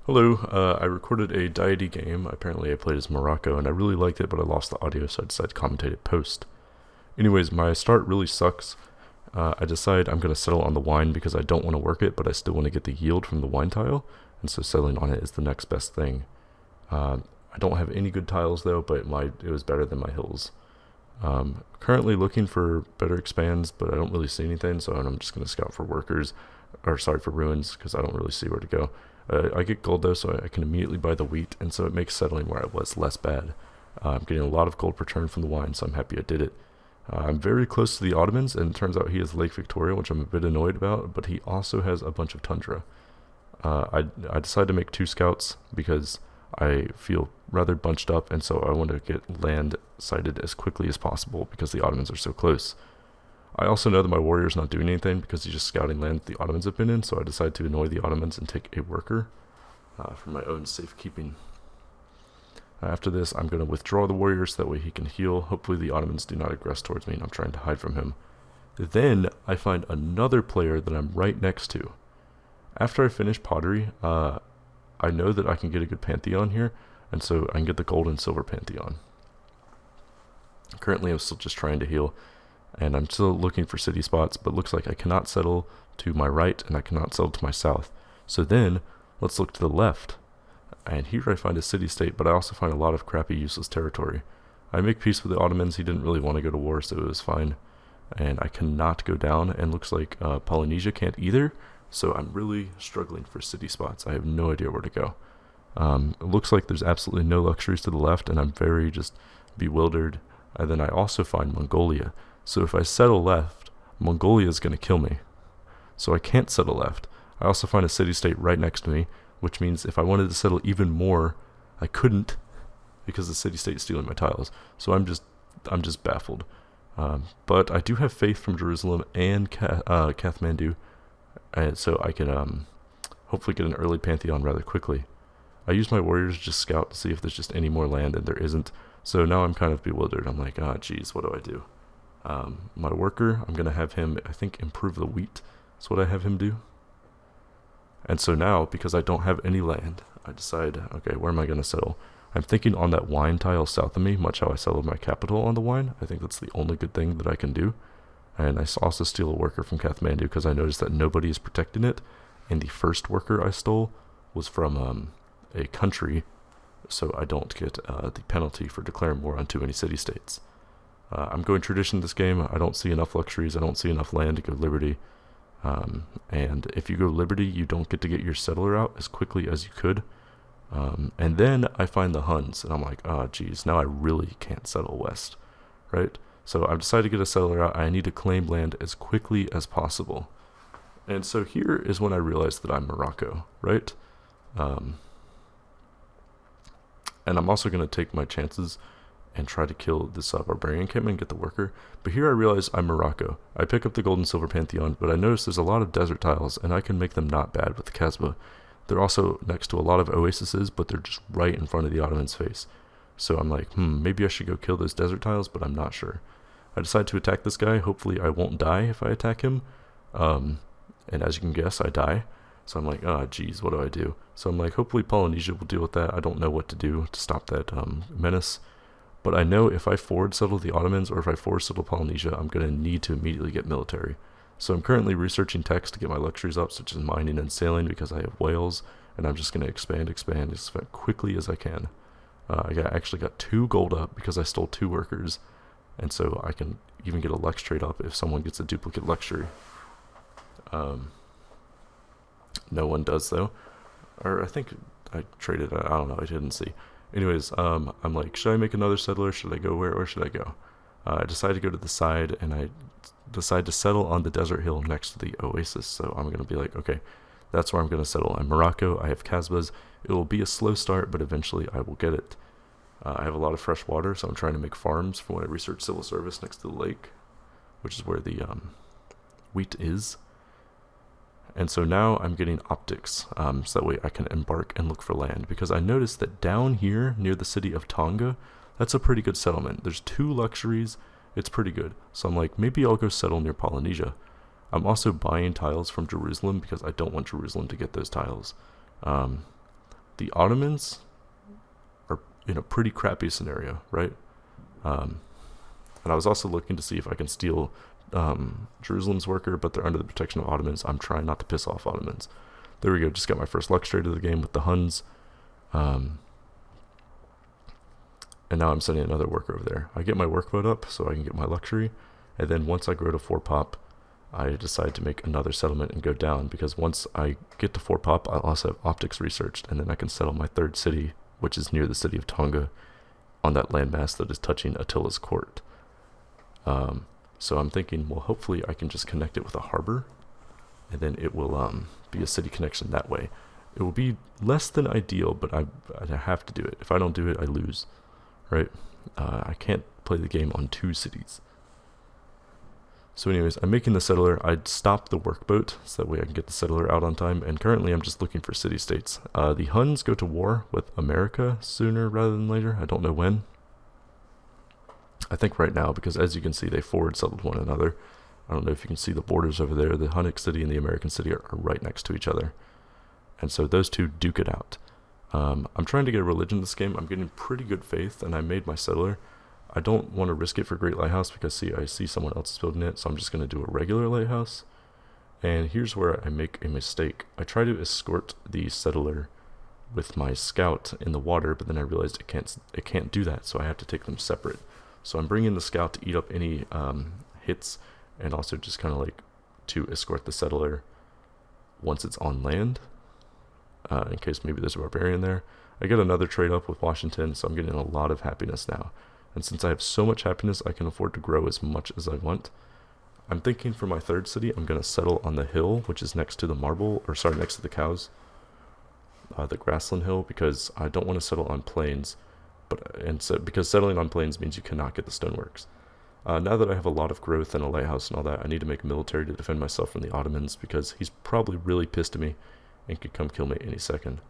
Hello, I recorded a Deity game. Apparently I played as Morocco and I really liked it, but I lost the audio, so I decided to commentate it post. Anyways, my start really sucks. I decide I'm going to settle on the wine because I don't want to work it, but I still want to get the yield from the wine tile, and so settling on it is the next best thing. I don't have any good tiles though, but it was better than my hills. Currently looking for better expands, but I don't really see anything, so I'm just going to scout for workers, or sorry, for ruins, because I don't really see where to go. I get gold though, so I can immediately buy the wheat, and so it makes settling where I was less bad. I'm getting a lot of gold per turn from the wine, so I'm happy I did it. I'm very close to the Ottomans, and it turns out he has Lake Victoria, which I'm a bit annoyed about, but he also has a bunch of tundra. I decided to make two scouts because I feel rather bunched up, and so I want to get land sighted as quickly as possible because the Ottomans are so close. I also know that my warrior's not doing anything because he's just scouting land the Ottomans have been in, so I decided to annoy the Ottomans and take a worker for my own safekeeping. After this, I'm going to withdraw the warrior so that way he can heal. Hopefully the Ottomans do not aggress towards me and I'm trying to hide from him. Then I find another player that I'm right next to. After I finish pottery, I know that I can get a good pantheon here, and so I can get the gold and silver pantheon. Currently I'm still just trying to heal, and I'm still looking for city spots, but looks like I cannot settle to my right and I cannot settle to my south. So then let's look to the left. And here I find a city-state, but I also find a lot of crappy, useless territory. I make peace with the Ottomans. He didn't really want to go to war, so it was fine. And I cannot go down, and looks like Polynesia can't either, so I'm really struggling for city spots. I have no idea where to go. It looks like there's absolutely no luxuries to the left, and I'm very just bewildered. And then I also find Mongolia. So if I settle left, Mongolia is going to kill me. So I can't settle left. I also find a city-state right next to me, which means if I wanted to settle even more, I couldn't because the city-state is stealing my tiles. So I'm just baffled. But I do have faith from Jerusalem and Kathmandu, and so I can hopefully get an early pantheon rather quickly. I use my warriors to just scout to see if there's just any more land, and there isn't. So now I'm kind of bewildered. I'm like, geez, what do I do? My worker, I'm going to have him, I think, improve the wheat. That's what I have him do. And so now, because I don't have any land, I decide, okay, where am I going to settle? I'm thinking on that wine tile south of me, much how I settled my capital on the wine. I think that's the only good thing that I can do. And I also steal a worker from Kathmandu because I noticed that nobody is protecting it. And the first worker I stole was from a country, so I don't get the penalty for declaring war on too many city-states. I'm going tradition this game. I don't see enough luxuries. I don't see enough land to go liberty. And if you go liberty, you don't get to get your settler out as quickly as you could. And then I find the Huns, and I'm like, geez, now I really can't settle west, right? So I've decided to get a settler out. I need to claim land as quickly as possible. And so here is when I realized that I'm Morocco, right? And I'm also going to take my chances and try to kill this barbarian encampment and get the worker. But here I realize I'm Morocco. I pick up the gold and silver pantheon, but I notice there's a lot of desert tiles, and I can make them not bad with the Kasbah. They're also next to a lot of oases, but they're just right in front of the Ottoman's face. So I'm like, maybe I should go kill those desert tiles, but I'm not sure. I decide to attack this guy. Hopefully I won't die if I attack him. And as you can guess, I die. So I'm like, geez, what do I do? So I'm like, hopefully Polynesia will deal with that. I don't know what to do to stop that menace. But I know if I forward settle the Ottomans or if I forward settle Polynesia, I'm going to need to immediately get military. So I'm currently researching text to get my luxuries up, such as mining and sailing, because I have whales, and I'm just going to expand as quickly as I can. I actually got 2 gold up because I stole 2 workers, and so I can even get a lux trade up if someone gets a duplicate luxury. No one does, though. Or I think I traded, I don't know, I didn't see. Anyways, I'm like, should I make another settler? Should I go where, or should I go? I decide to go to the side, and I decide to settle on the desert hill next to the oasis. So I'm going to be like, okay, that's where I'm going to settle. I'm Morocco. I have Kasbahs. It will be a slow start, but eventually I will get it. I have a lot of fresh water, so I'm trying to make farms for when I research civil service next to the lake, which is where the wheat is. And so now I'm getting optics, so that way I can embark and look for land, because I noticed that down here near the city of Tonga, that's a pretty good settlement. There's 2 luxuries. It's pretty good. So I'm like, maybe I'll go settle near Polynesia. I'm also buying tiles from Jerusalem because I don't want Jerusalem to get those tiles. the Ottomans are in a pretty crappy scenario, right? And I was also looking to see if I can steal Jerusalem's worker, but they're under the protection of Ottomans. I'm trying not to piss off Ottomans. There we go. Just got my first luck straight of the game with the Huns. And now I'm sending another worker over there. I get my work vote up so I can get my luxury. And then once I grow to 4 pop, I decide to make another settlement and go down, because once I get to 4 pop, I'll also have optics researched, and then I can settle my 3rd city, which is near the city of Tonga, on that landmass that is touching Attila's court. So I'm thinking, well, hopefully I can just connect it with a harbor, and then it will be a city connection that way. It will be less than ideal, but I have to do it. If I don't do it, I lose, right? I can't play the game on 2 cities. So anyways, I'm making the settler. I'd stop the workboat so that way I can get the settler out on time, and currently I'm just looking for city-states. The Huns go to war with America sooner rather than later. I don't know when. I think right now, because as you can see, they forward settled one another. I don't know if you can see the borders over there. The Hunnic city and the American city are right next to each other. And so those two duke it out. I'm trying to get a religion in this game. I'm getting pretty good faith, and I made my settler. I don't want to risk it for Great Lighthouse because I see someone else is building it, so I'm just going to do a regular lighthouse. And here's where I make a mistake. I try to escort the settler with my scout in the water, but then I realized it can't do that, so I have to take them separate. So I'm bringing the scout to eat up any hits, and also just kind of like to escort the settler once it's on land, in case maybe there's a barbarian there. I get another trade up with Washington, so I'm getting a lot of happiness now. And since I have so much happiness, I can afford to grow as much as I want. I'm thinking for my 3rd city, I'm going to settle on the hill, which is next to the next to the cows, the grassland hill, because I don't want to settle on plains. Because settling on plains means you cannot get the stoneworks. Now that I have a lot of growth and a lighthouse and all that, I need to make a military to defend myself from the Ottomans, because he's probably really pissed at me and could come kill me any second.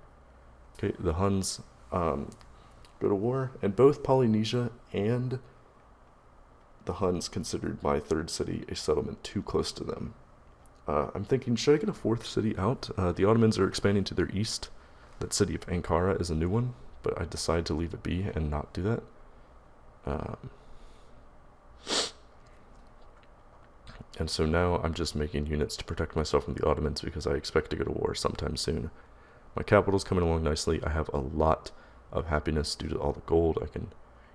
Okay, the Huns go to war, and both Polynesia and the Huns considered my 3rd city a settlement too close to them. I'm thinking, should I get a 4th city out? The Ottomans are expanding to their east. That city of Ankara is a new one, but I decide to leave it be and not do that. And so now I'm just making units to protect myself from the Ottomans because I expect to go to war sometime soon. My capital's coming along nicely. I have a lot of happiness due to all the gold. I can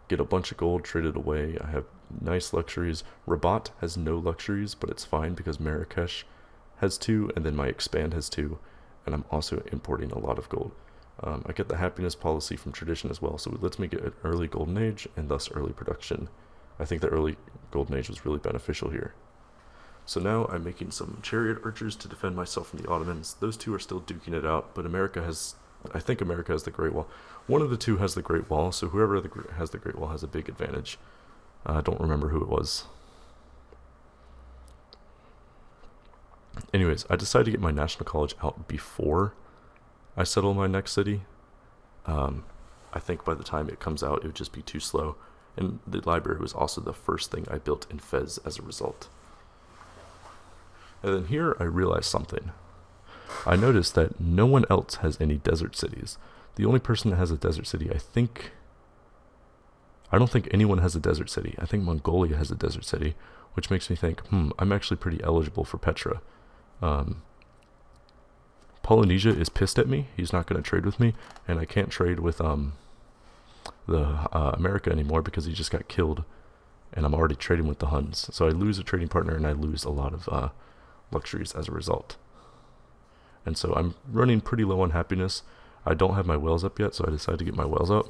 get a bunch of gold traded away. I have nice luxuries. Rabat has no luxuries, but it's fine because Marrakesh has 2, and then my expand has 2, and I'm also importing a lot of gold. I get the happiness policy from tradition as well, so it lets me get an early golden age and thus early production. I think the early golden age was really beneficial here. So now I'm making some chariot archers to defend myself from the Ottomans. Those 2 are still duking it out, but I think America has the Great Wall. One of the 2 has the Great Wall, so whoever has the Great Wall has a big advantage. I don't remember who it was. Anyways, I decided to get my National College out before I settle my next city. I think by the time it comes out, it would just be too slow. And the library was also the first thing I built in Fez as a result. And then here I realized something. I noticed that no one else has any desert cities. The only person that has a desert city, I don't think anyone has a desert city. I think Mongolia has a desert city, which makes me think, I'm actually pretty eligible for Petra. Polynesia is pissed at me. He's not going to trade with me, and I can't trade with America anymore because he just got killed, and I'm already trading with the Huns. So I lose a trading partner, and I lose a lot of luxuries as a result. And so I'm running pretty low on happiness. I don't have my whales up yet, so I decided to get my whales up.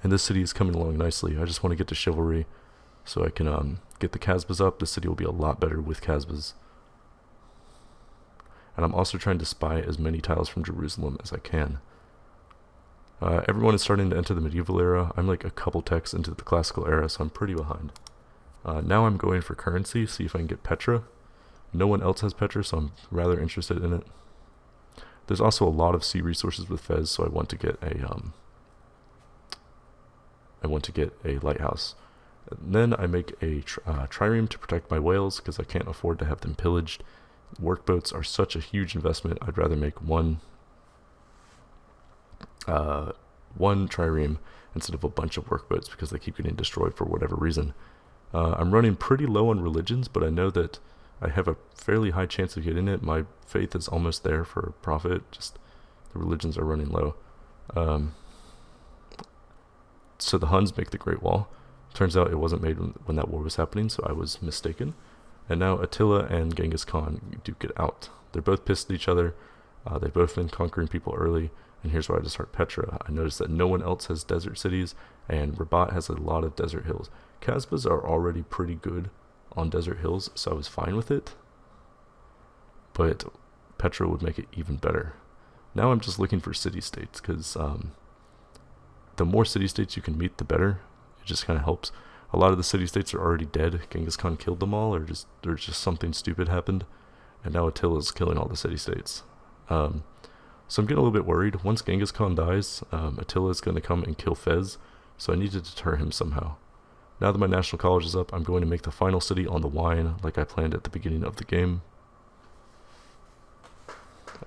And this city is coming along nicely. I just want to get to chivalry so I can get the Casbahs up. The city will be a lot better with Casbahs. And I'm also trying to spy as many tiles from Jerusalem as I can. Everyone is starting to enter the medieval era. I'm like a couple techs into the classical era, so I'm pretty behind. Now I'm going for currency, see if I can get Petra. No one else has Petra, so I'm rather interested in it. There's also a lot of sea resources with Fez, so I want to get a lighthouse. And then I make a trireme to protect my whales because I can't afford to have them pillaged. Workboats are such a huge investment. I'd rather make one uh, one trireme instead of a bunch of workboats because they keep getting destroyed for whatever reason. I'm running pretty low on religions, but I know that I have a fairly high chance of getting it. My faith is almost there for profit, just the religions are running low. So the Huns make the Great Wall. Turns out it wasn't made when that war was happening, so I was mistaken. And now Attila and Genghis Khan duke it out. They're both pissed at each other. They've both been conquering people early. And here's where I just start Petra. I noticed that no one else has desert cities, and Rabat has a lot of desert hills. Kasbahs are already pretty good on desert hills, so I was fine with it. But Petra would make it even better. Now I'm just looking for city-states, because the more city-states you can meet, the better. It just kind of helps. A lot of the city-states are already dead. Genghis Khan killed them all, or just something stupid happened. And now Attila's killing all the city-states. So I'm getting a little bit worried. Once Genghis Khan dies, Attila is going to come and kill Fez, so I need to deter him somehow. Now that my national college is up, I'm going to make the final city on the Wine, like I planned at the beginning of the game.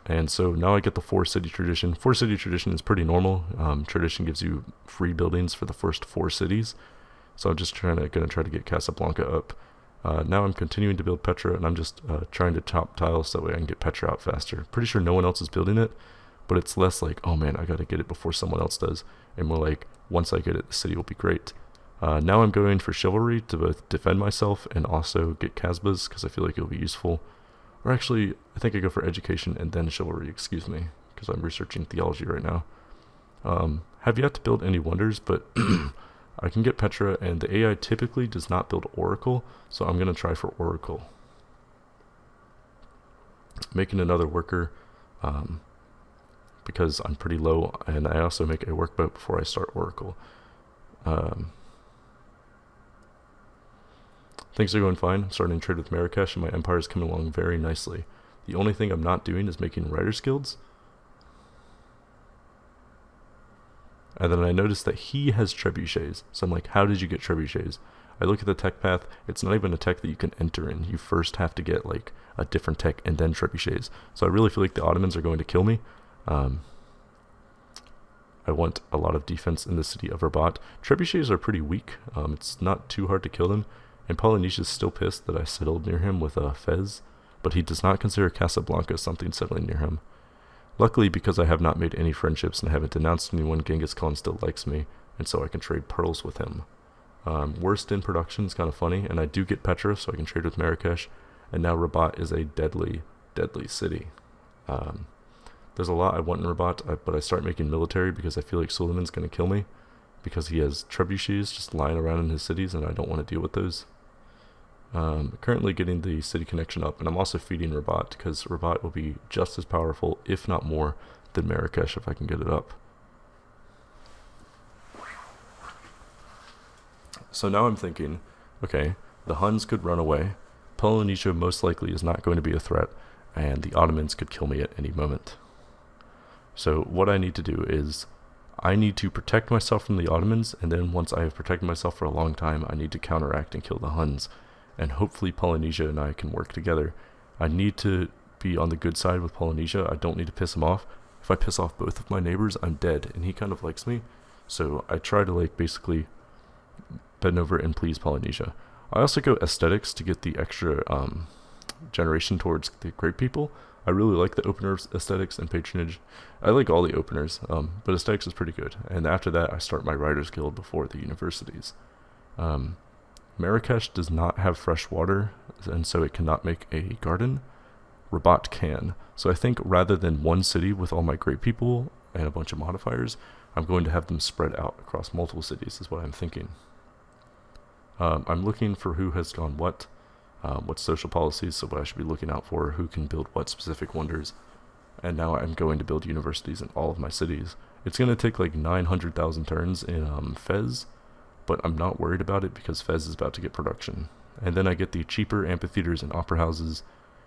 And so now I get the 4-city tradition. 4-city tradition is pretty normal. Tradition gives you free buildings for the first 4 cities. So I'm just going to try to get Casablanca up. Now I'm continuing to build Petra, and I'm just trying to chop tiles so that way I can get Petra out faster. Pretty sure no one else is building it, but it's less like, oh man, I gotta get it before someone else does, and more like, once I get it, the city will be great. Now I'm going for chivalry to both defend myself and also get Kasbahs, because I feel like it'll be useful. Or actually, I think I go for education and then chivalry, excuse me, because I'm researching theology right now. Have yet to build any wonders, but I can get Petra, and the AI typically does not build Oracle, so I'm going to try for Oracle. Making another worker, because I'm pretty low, and I also make a workboat before I start Oracle. Things are going fine. I'm starting to trade with Marrakesh, and my empire is coming along very nicely. The only thing I'm not doing is making writers' guilds. And then I noticed that he has trebuchets. So I'm like, how did you get trebuchets? I look at the tech path. It's not even a tech that you can enter in. You first have to get like a different tech and then trebuchets. So I really feel like the Ottomans are going to kill me. I want a lot of defense in the city of Rabat. Trebuchets are pretty weak. It's not too hard to kill them. And Polynesia's still pissed that I settled near him with Fez, but he does not consider Casablanca something settling near him. Luckily, because I have not made any friendships and haven't denounced anyone, Genghis Khan still likes me, and so I can trade pearls with him. Worst in production is kind of funny, and I do get Petra, so I can trade with Marrakesh, and now Rabat is a deadly, deadly city. There's a lot I want in Rabat, but I start making military because I feel like Suleiman's going to kill me, because he has trebuchets just lying around in his cities, and I don't want to deal with those. Currently getting the city connection up, and I'm also feeding Rabat, because Rabat will be just as powerful, if not more, than Marrakesh if I can get it up. So now I'm thinking, okay, the Huns could run away, Polynesia most likely is not going to be a threat, and the Ottomans could kill me at any moment. So what I need to do is, I need to protect myself from the Ottomans, and then once I have protected myself for a long time, I need to counteract and kill the Huns. And hopefully Polynesia and I can work together. I need to be on the good side with Polynesia. I don't need to piss him off. If I piss off both of my neighbors, I'm dead, and he kind of likes me. So I try to like basically bend over and please Polynesia. I also go aesthetics to get the extra generation towards the great people. I really like the openers aesthetics and patronage. I like all the openers, but aesthetics is pretty good. And after that, I start my writers guild before the universities. Marrakesh does not have fresh water, and so it cannot make a garden. Rabat can. So I think rather than one city with all my great people and a bunch of modifiers, I'm going to have them spread out across multiple cities is what I'm thinking. I'm looking for who has gone what social policies, so what I should be looking out for, who can build what specific wonders. And now I'm going to build universities in all of my cities. It's going to take like 900,000 turns in Fez, but I'm not worried about it because Fez is about to get production. And then I get the cheaper amphitheaters and opera houses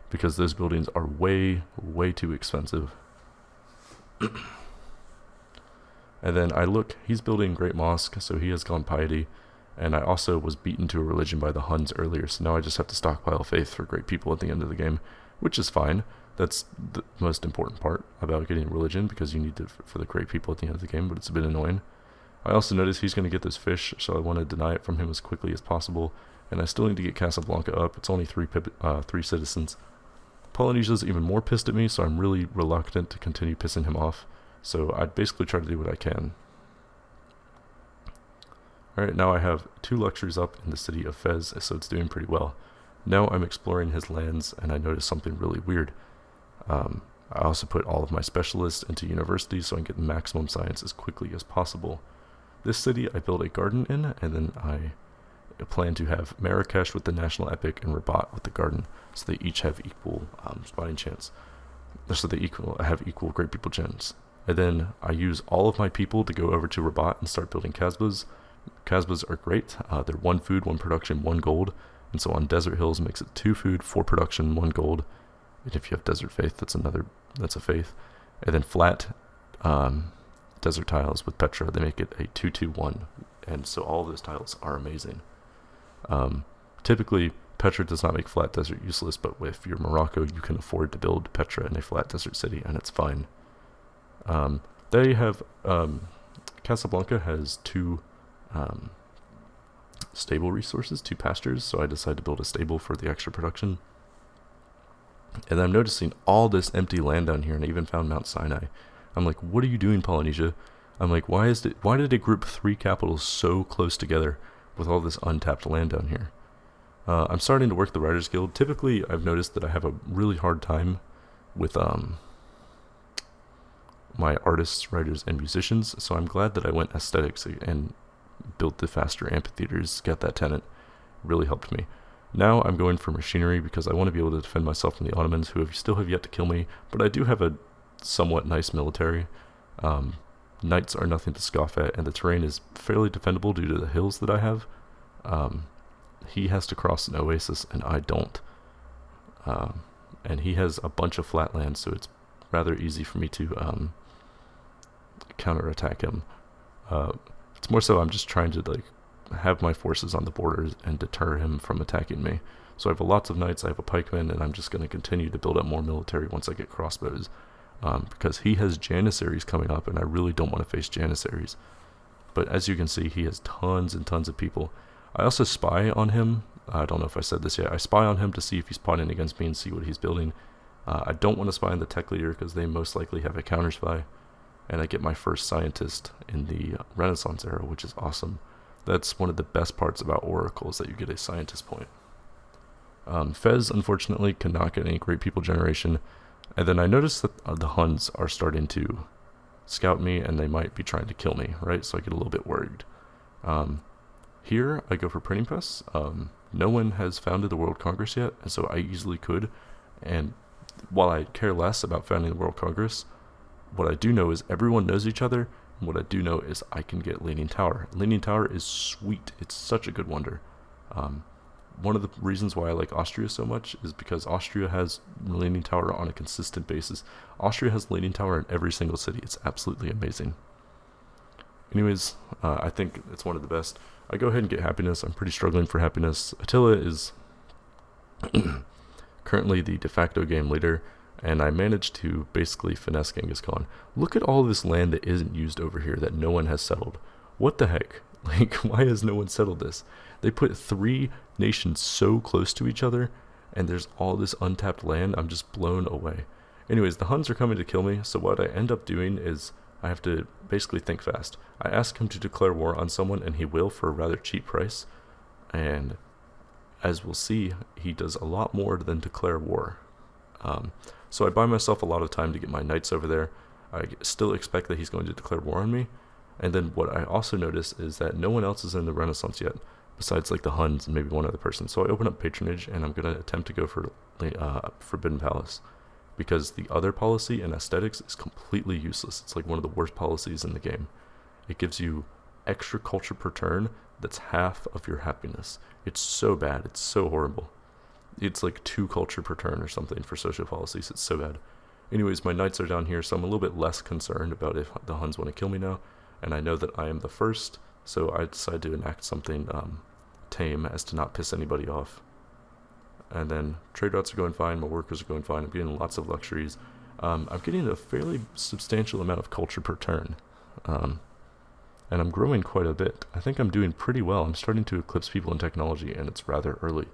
because those buildings are way, way too expensive. And then I look, he's building Great Mosque, so he has gone piety. And I also was beaten to a religion by the Huns earlier, so now I just have to stockpile faith for great people at the end of the game, which is fine. That's the most important part about getting religion, because you need it for the great people at the end of the game, but it's a bit annoying. I also noticed he's going to get this fish, so I want to deny it from him as quickly as possible, and I still need to get Casablanca up. It's only three citizens. Polynesia's even more pissed at me, so I'm really reluctant to continue pissing him off, so I basically try to do what I can. Alright, now I have 2 luxuries up in the city of Fez, so it's doing pretty well. Now I'm exploring his lands, and I noticed something really weird. I also put all of my specialists into university so I can get the maximum science as quickly as possible. This city I built a garden in, and then I plan to have Marrakesh with the national epic and Rabat with the garden, so they each have equal spawning chance. So they have equal great people gens. And then I use all of my people to go over to Rabat and start building Casbahs. Casbahs are great. They're 1 food, 1 production, 1 gold. And so on Desert Hills makes it 2 food, 4 production, 1 gold. And if you have Desert Faith, that's a faith. And then flat desert tiles with Petra, they make it a 2-2-1. And so all of those tiles are amazing. Typically, Petra does not make flat desert useless, but if you're Morocco, you can afford to build Petra in a flat desert city, and it's fine. They have Casablanca has 2 stable resources, 2 pastures, so I decided to build a stable for the extra production. And I'm noticing all this empty land down here, and I even found Mount Sinai. I'm like, what are you doing, Polynesia? I'm like, why did they group 3 capitals so close together with all this untapped land down here? I'm starting to work the Writers Guild. Typically, I've noticed that I have a really hard time with my artists, writers, and musicians, so I'm glad that I went aesthetics and built the faster amphitheaters, get that tenant. It really helped me. Now I'm going for machinery because I want to be able to defend myself from the Ottomans, who still have yet to kill me, but I do have a somewhat nice military. Knights are nothing to scoff at, and the terrain is fairly defendable due to the hills that I have. He has to cross an oasis, and I don't. And he has a bunch of flatlands, so it's rather easy for me to counterattack him. It's more so I'm just trying to have my forces on the borders and deter him from attacking me. So I have lots of knights, I have a pikeman, and I'm just going to continue to build up more military once I get crossbows. Because he has Janissaries coming up, and I really don't want to face Janissaries. But as you can see, he has tons and tons of people. I also spy on him. I don't know if I said this yet. I spy on him to see if he's plotting against me and see what he's building. I don't want to spy on the tech leader because they most likely have a counter spy. And I get my first scientist in the Renaissance era, which is awesome. That's one of the best parts about Oracle, is that you get a scientist point. Fez, unfortunately, cannot get any great people generation. And then I noticed that the Huns are starting to scout me, and they might be trying to kill me, right? So I get a little bit worried. Here, I go for printing press. No one has founded the World Congress yet, and so I easily could. And while I care less about founding the World Congress, what I do know is everyone knows each other, and what I do know is I can get Leaning Tower. Leaning Tower is sweet. It's such a good wonder. One of the reasons why I like Austria so much is because Austria has Leaning Tower on a consistent basis. Austria has Leaning Tower in every single city. It's absolutely amazing. Anyways, I think it's one of the best. I go ahead and get happiness. I'm pretty struggling for happiness. Attila is currently the de facto game leader, and I managed to basically finesse Genghis Khan. Look at all this land that isn't used over here that no one has settled. What the heck? Why has no one settled this? They put 3 nations so close to each other, and there's all this untapped land. I'm just blown away. Anyways, the Huns are coming to kill me, so what I end up doing is I have to basically think fast. I ask him to declare war on someone, and he will for a rather cheap price. And as we'll see, he does a lot more than declare war. So I buy myself a lot of time to get my knights over there. I still expect that he's going to declare war on me. And then what I also notice is that no one else is in the Renaissance yet, besides the Huns and maybe one other person. So I open up patronage, and I'm going to attempt to go for Forbidden Palace, because the other policy and aesthetics is completely useless. It's one of the worst policies in the game. It gives you extra culture per turn that's half of your happiness. It's so bad. It's so horrible. It's 2 culture per turn or something for social policies. It's so bad. Anyways, my knights are down here, so I'm a little bit less concerned about if the Huns want to kill me now. And I know that I am the first, so I decide to enact something tame as to not piss anybody off. And then trade routes are going fine, my workers are going fine, I'm getting lots of luxuries. I'm getting a fairly substantial amount of culture per turn. And I'm growing quite a bit. I think I'm doing pretty well. I'm starting to eclipse people in technology, and it's rather early.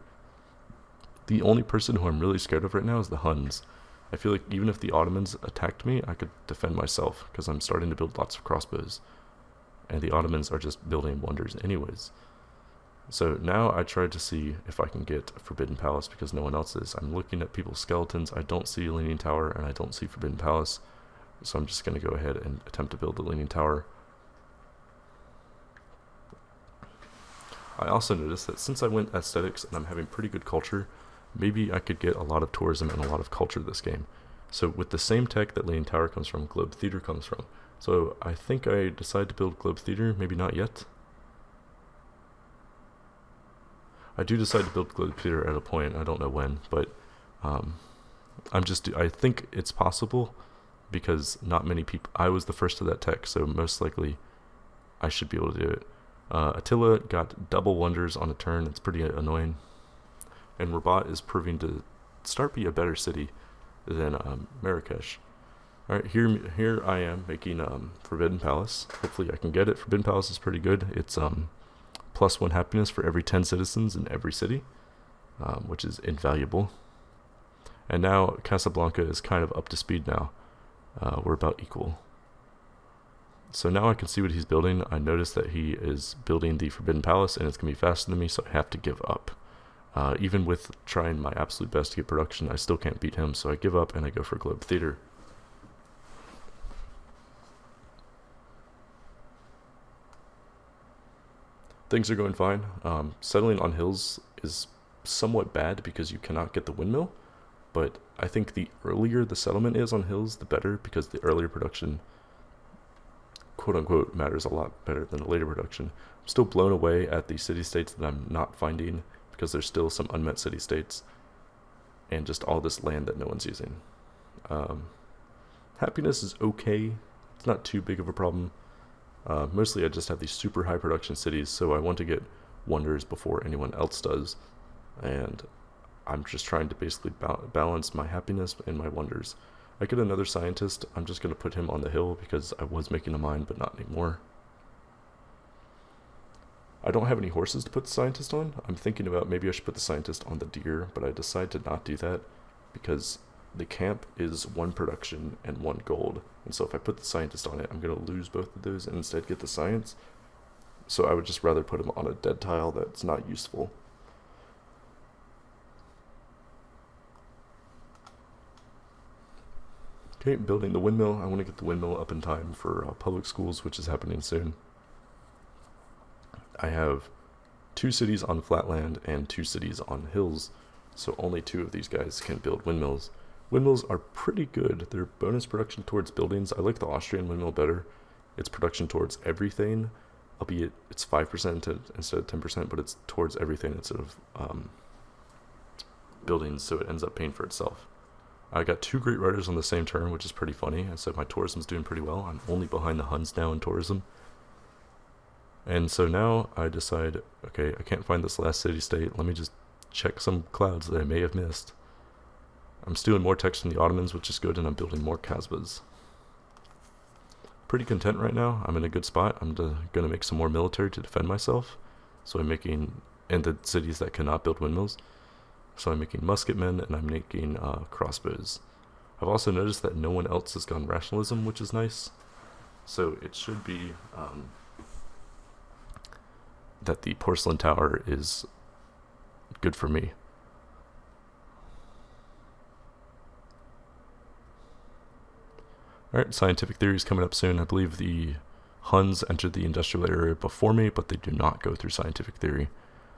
The only person who I'm really scared of right now is the Huns. I feel like even if the Ottomans attacked me, I could defend myself, because I'm starting to build lots of crossbows. And the Ottomans are just building wonders anyways. So now I tried to see if I can get a Forbidden Palace, because no one else is. I'm looking at people's skeletons. I don't see a Leaning Tower, and I don't see Forbidden Palace. So I'm just going to go ahead and attempt to build the Leaning Tower. I also noticed that since I went aesthetics and I'm having pretty good culture, maybe I could get a lot of tourism and a lot of culture this game. So with the same tech that Leaning Tower comes from, Globe Theater comes from. So I think I decided to build Globe Theater, maybe not yet. I do decide to build Globe Theater at a point, I don't know when, but I think it's possible because not many people, I was the first to that tech, so most likely I should be able to do it. Attila got double wonders on a turn. It's pretty annoying. And Rabat is proving to start be a better city than Marrakesh. Alright, here I am making Forbidden Palace. Hopefully I can get it. Forbidden Palace is pretty good. It's +1 happiness for every 10 citizens in every city, which is invaluable. And now Casablanca is kind of up to speed now. We're about equal. So now I can see what he's building. I noticed that he is building the Forbidden Palace, and it's going to be faster than me, so I have to give up. Even with trying my absolute best to get production, I still can't beat him, so I give up and I go for Globe Theater. Things are going fine. Settling on hills is somewhat bad because you cannot get the windmill, but I think the earlier the settlement is on hills, the better, because the earlier production quote-unquote matters a lot better than the later production. I'm still blown away at the city-states that I'm not finding, because there's still some unmet city-states and just all this land that no one's using. Happiness is okay. It's not too big of a problem. Mostly I just have these super high production cities, so I want to get wonders before anyone else does, and I'm just trying to basically balance my happiness and my wonders. I get another scientist. I'm just going to put him on the hill because I was making a mine, but not anymore. I don't have any horses to put the scientist on. I'm thinking about maybe I should put the scientist on the deer, but I decide to not do that because the camp is 1 production and 1 gold. And so if I put the scientist on it, I'm going to lose both of those and instead get the science. So I would just rather put him on a dead tile that's not useful. Okay, building the windmill. I want to get the windmill up in time for public schools, which is happening soon. I have 2 cities on flatland and 2 cities on hills, so only 2 of these guys can build windmills. Windmills are pretty good. They're bonus production towards buildings. I like the Austrian windmill better. It's production towards everything, albeit it's 5% instead of 10%, but it's towards everything instead of buildings, so it ends up paying for itself. I got 2 great writers on the same turn, which is pretty funny, and so my tourism's doing pretty well. I'm only behind the Huns now in tourism. And so now I decide, okay, I can't find this last city-state. Let me just check some clouds that I may have missed. I'm stealing more text from the Ottomans, which is good, and I'm building more Kasbahs. Pretty content right now. I'm in a good spot. I'm going to make some more military to defend myself. So I'm making, in the cities that cannot build windmills. So I'm making musketmen, and I'm making crossbows. I've also noticed that no one else has gone rationalism, which is nice. So it should be that the porcelain tower is good for me. Alright, scientific theory is coming up soon. I believe the Huns entered the industrial area before me, but they do not go through scientific theory.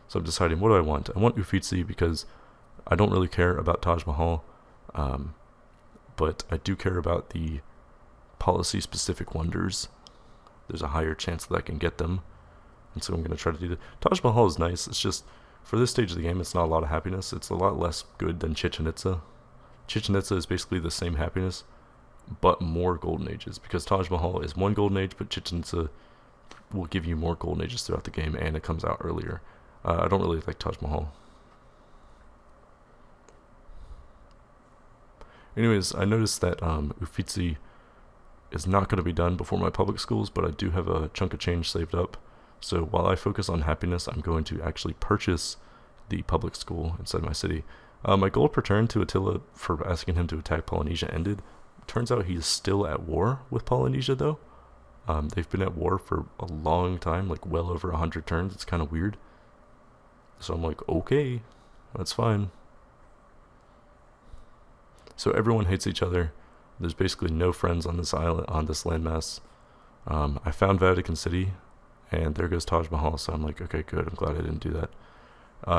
So I'm deciding, what do I want? I want Uffizi because I don't really care about Taj Mahal, but I do care about the policy-specific wonders. There's a higher chance that I can get them, and so I'm going to try to do that. Taj Mahal is nice. It's just, for this stage of the game, it's not a lot of happiness. It's a lot less good than Chichen Itza. Chichen Itza is basically the same happiness, but more golden ages, because Taj Mahal is 1 golden age, but Chichen Itza will give you more golden ages throughout the game, and it comes out earlier. I don't really like Taj Mahal. Anyways, I noticed that Uffizi is not going to be done before my public schools, but I do have a chunk of change saved up. So while I focus on happiness, I'm going to actually purchase the public school inside my city. My gold return to Attila for asking him to attack Polynesia ended. Turns out he's still at war with Polynesia, though. They've been at war for a long time, like well over 100 turns. It's kind of weird. So I'm like, okay, that's fine. So everyone hates each other. There's basically no friends on this island, on this landmass. I found Vatican City, and there goes Taj Mahal. So I'm like, okay, good. I'm glad I didn't do that.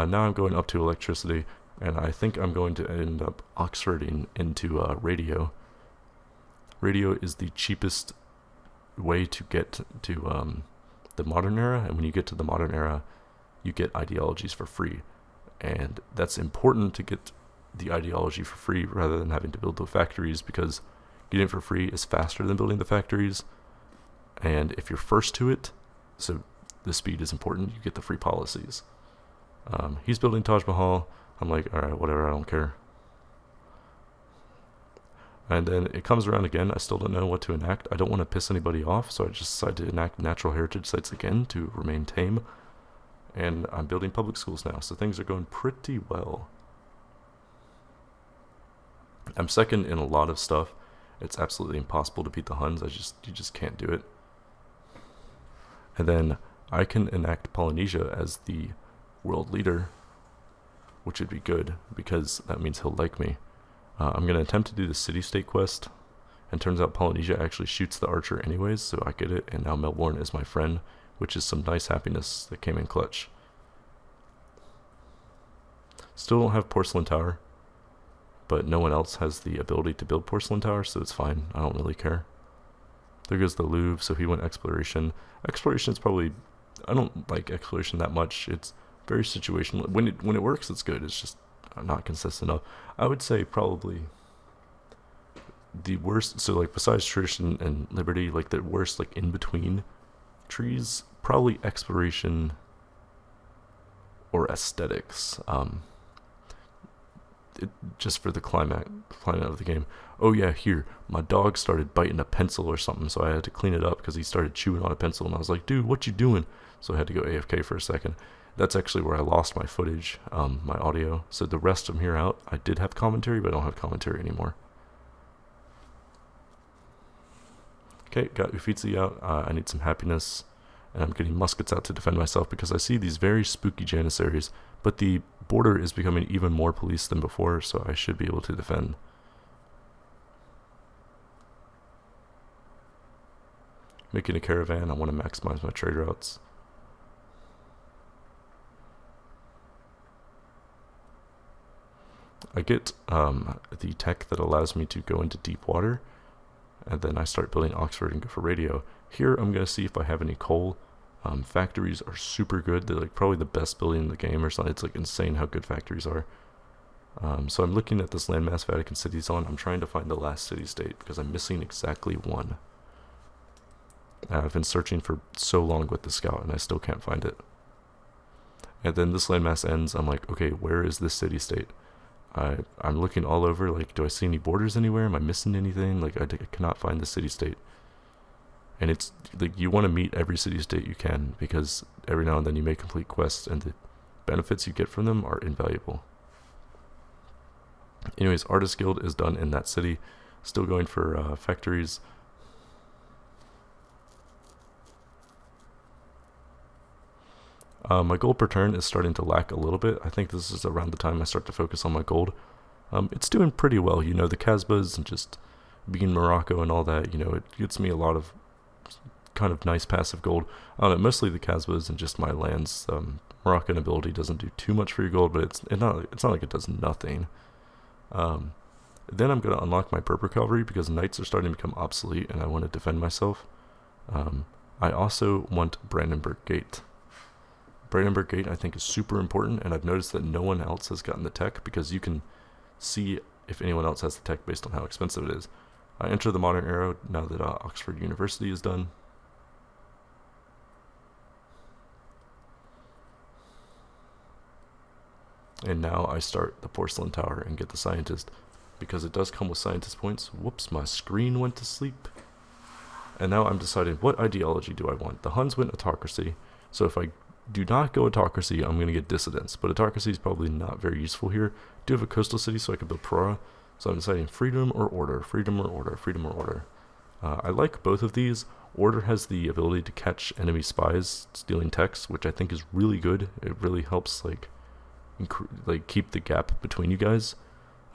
Now I'm going up to electricity, and I think I'm going to end up Oxfording into radio. Radio is the cheapest way to get to the modern era, and when you get to the modern era, you get ideologies for free. And that's important to get the ideology for free rather than having to build the factories, because getting it for free is faster than building the factories. And if you're first to it, so the speed is important, you get the free policies. He's building Taj Mahal. I'm like, alright, whatever, I don't care. And then it comes around again. I still don't know what to enact. I don't want to piss anybody off, so I just decided to enact natural heritage sites again to remain tame. And I'm building public schools now, so things are going pretty well. I'm second in a lot of stuff. It's absolutely impossible to beat the Huns. You just can't do it. And then I can enact Polynesia as the world leader, which would be good because that means he'll like me. I'm going to attempt to do the city-state quest, and turns out Polynesia actually shoots the archer anyways, so I get it, and now Melbourne is my friend, which is some nice happiness that came in clutch. Still don't have Porcelain Tower, but no one else has the ability to build Porcelain Tower, so it's fine. I don't really care. There goes the Louvre, so he went exploration. Exploration is probably... I don't like exploration that much. It's very situational. When it works, it's good. It's just not consistent enough. I would say probably the worst, so like besides tradition and liberty, like the worst like in between trees, probably exploration or aesthetics. Just for the climate of the game. Oh yeah, here, my dog started biting a pencil or something, so I had to clean it up because he started chewing on a pencil, and I was like, dude, what you doing? So I had to go AFK for a second. That's actually where I lost my footage, my audio. So the rest from here out, I did have commentary, but I don't have commentary anymore. Okay, got Uffizi out. I need some happiness, and I'm getting muskets out to defend myself because I see these very spooky janissaries, but the border is becoming even more police than before, so I should be able to defend. Making a caravan, I want to maximize my trade routes. I get the tech that allows me to go into deep water, and then I start building Oxford and go for radio. Here I'm going to see if I have any coal. Factories are super good. They're like probably the best building in the game or something. It's like insane how good factories are. So I'm looking at this landmass Vatican City's on. I'm trying to find the last city-state because I'm missing exactly one. I've been searching for so long with the scout and I still can't find it. And then this landmass ends. I'm like, okay, where is this city-state? I'm looking all over, like, do I see any borders anywhere? Am I missing anything? Like, I cannot find the city-state. And it's, like, you want to meet every city-state you can, because every now and then you may complete quests, and the benefits you get from them are invaluable. Anyways, Artist Guild is done in that city. Still going for factories. My gold per turn is starting to lack a little bit. I think this is around the time I start to focus on my gold. It's doing pretty well, you know, the Casbahs and just being Morocco and all that, you know, it gets me a lot of kind of nice passive gold. I don't know, mostly the Casbahs and just my lands. Moroccan ability doesn't do too much for your gold, but it's not like it does nothing. Then I'm going to unlock my Berber Cavalry because knights are starting to become obsolete and I want to defend myself. I also want Brandenburg Gate. Brandenburg Gate I think is super important, and I've noticed that no one else has gotten the tech because you can see if anyone else has the tech based on how expensive it is. I enter the modern era now that Oxford University is done. And now I start the Porcelain Tower and get the scientist. because it does come with scientist points. Whoops, my screen went to sleep. And now I'm deciding what ideology do I want. The Huns went autocracy, so if I do not go autocracy, I'm going to get dissidents. But autocracy is probably not very useful here. I do have a coastal city, so I can build Prora. So I'm deciding freedom or order, freedom or order, freedom or order. I like both of these. Order has the ability to catch enemy spies stealing techs, which I think is really good. It really helps like keep the gap between you guys.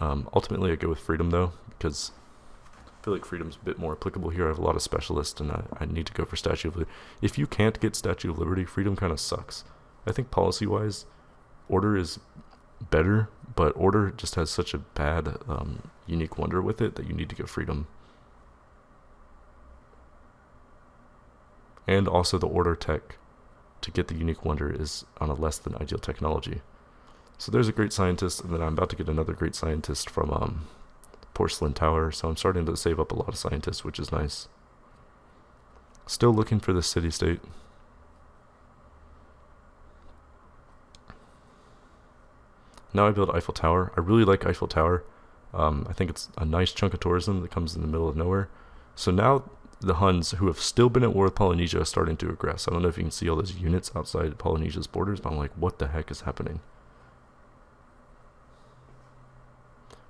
Ultimately, I go with freedom though, because I feel like freedom's a bit more applicable here. I have a lot of specialists, and I need to go for Statue of Liberty. If you can't get Statue of Liberty, freedom kind of sucks. I think policy-wise, order is better, but order just has such a bad unique wonder with it that you need to go freedom. And also the order tech to get the unique wonder is on a less than ideal technology. So there's a great scientist, and then I'm about to get another great scientist from Porcelain Tower, so I'm starting to save up a lot of scientists, which is nice. Still looking for the city-state. Now I build Eiffel Tower. I really like Eiffel Tower. I think it's a nice chunk of tourism that comes in the middle of nowhere. So now the Huns, who have still been at war with Polynesia, are starting to aggress. I don't know if you can see all those units outside Polynesia's borders, but I'm like, what the heck is happening?